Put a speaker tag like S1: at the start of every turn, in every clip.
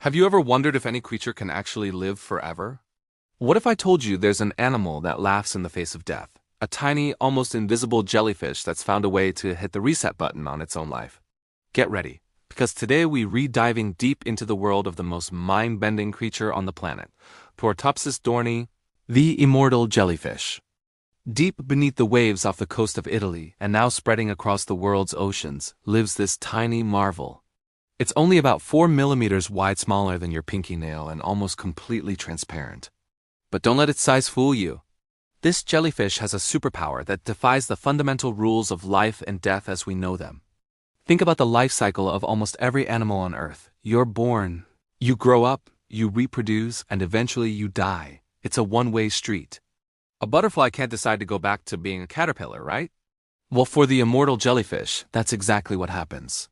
S1: Have you ever wondered if any creature can actually live forever? What if I told you there's an animal that laughs in the face of death? A tiny, almost invisible jellyfish that's found a way to hit the reset button on its own life. Get ready, because today we re-diving deep into the world of the most mind-bending creature on the planet, Turritopsis dohrnii, the immortal jellyfish. Deep beneath the waves off the coast of Italy, and now spreading across the world's oceans, lives this tiny marvel. It's only about 4 millimeters wide, smaller than your pinky nail, and almost completely transparent. But don't let its size fool you. This jellyfish has a superpower that defies the fundamental rules of life and death as we know them. Think about the life cycle of almost every animal on Earth. You're born, you grow up, you reproduce, and eventually you die. It's a one-way street. A butterfly can't decide to go back to being a caterpillar, right? Well, for the immortal jellyfish, that's exactly what happens.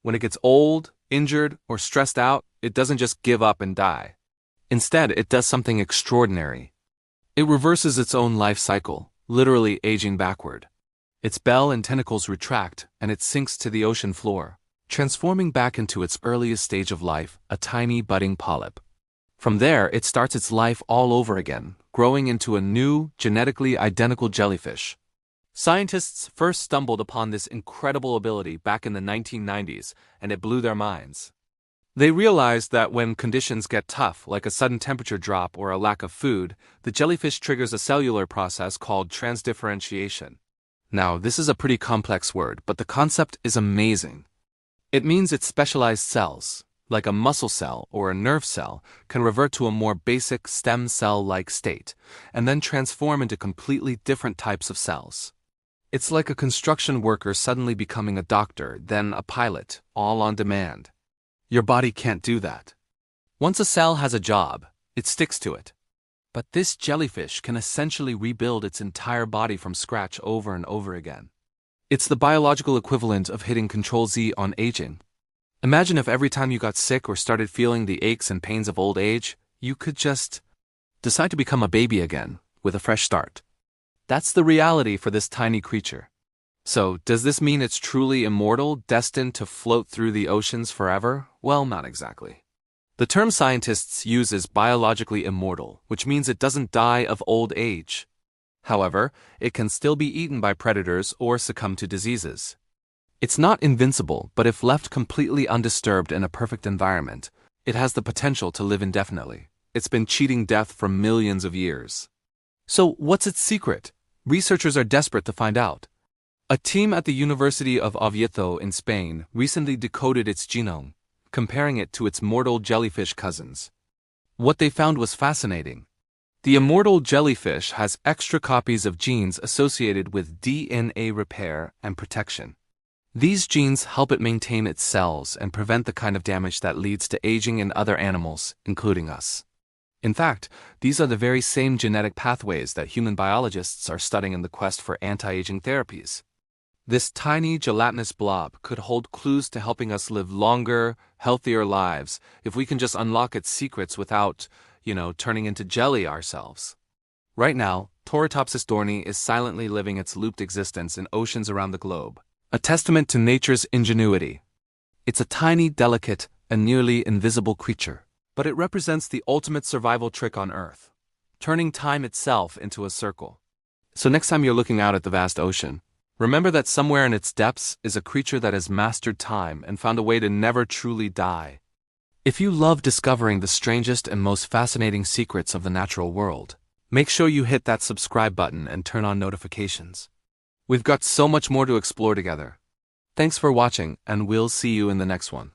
S1: When it gets old, injured, or stressed out, it doesn't just give up and die. Instead, it does something extraordinary. It reverses its own life cycle, literally aging backward. Its bell and tentacles retract, and it sinks to the ocean floor, transforming back into its earliest stage of life, a tiny budding polyp. From there, it starts its life all over again, growing into a new, genetically identical jellyfish. Scientists first stumbled upon this incredible ability back in the 1990s, and it blew their minds. They realized that when conditions get tough, like a sudden temperature drop or a lack of food, the jellyfish triggers a cellular process called transdifferentiation. Now, this is a pretty complex word, but the concept is amazing. It means its specialized cells, like a muscle cell or a nerve cell, can revert to a more basic stem cell-like state, and then transform into completely different types of cells. It's like a construction worker suddenly becoming a doctor, then a pilot, all on demand. Your body can't do that. Once a cell has a job, it sticks to it. But this jellyfish can essentially rebuild its entire body from scratch over and over again. It's the biological equivalent of hitting Control-Z on aging. Imagine if every time you got sick or started feeling the aches and pains of old age, you could just decide to become a baby again, with a fresh start. That's the reality for this tiny creature. So, does this mean it's truly immortal, destined to float through the oceans forever? Well, not exactly. The term scientists use is biologically immortal, which means it doesn't die of old age. However, it can still be eaten by predators or succumb to diseases. It's not invincible, but if left completely undisturbed in a perfect environment, it has the potential to live indefinitely. It's been cheating death for millions of years. So, what's its secret? Researchers are desperate to find out. A team at the University of Oviedo in Spain recently decoded its genome, comparing it to its mortal jellyfish cousins. What they found was fascinating. The immortal jellyfish has extra copies of genes associated with DNA repair and protection. These genes help it maintain its cells and prevent the kind of damage that leads to aging in other animals, including us. In fact, these are the very same genetic pathways that human biologists are studying in the quest for anti-aging therapies. This tiny gelatinous blob could hold clues to helping us live longer, healthier lives if we can just unlock its secrets without, turning into jelly ourselves. Right now, Turritopsis dohrnii is silently living its looped existence in oceans around the globe, a testament to nature's ingenuity. It's a tiny, delicate, and nearly invisible creature, but it represents the ultimate survival trick on Earth, turning time itself into a circle. So next time you're looking out at the vast ocean, remember that somewhere in its depths is a creature that has mastered time and found a way to never truly die. If you love discovering the strangest and most fascinating secrets of the natural world, make sure you hit that subscribe button and turn on notifications. We've got so much more to explore together. Thanks for watching, and we'll see you in the next one.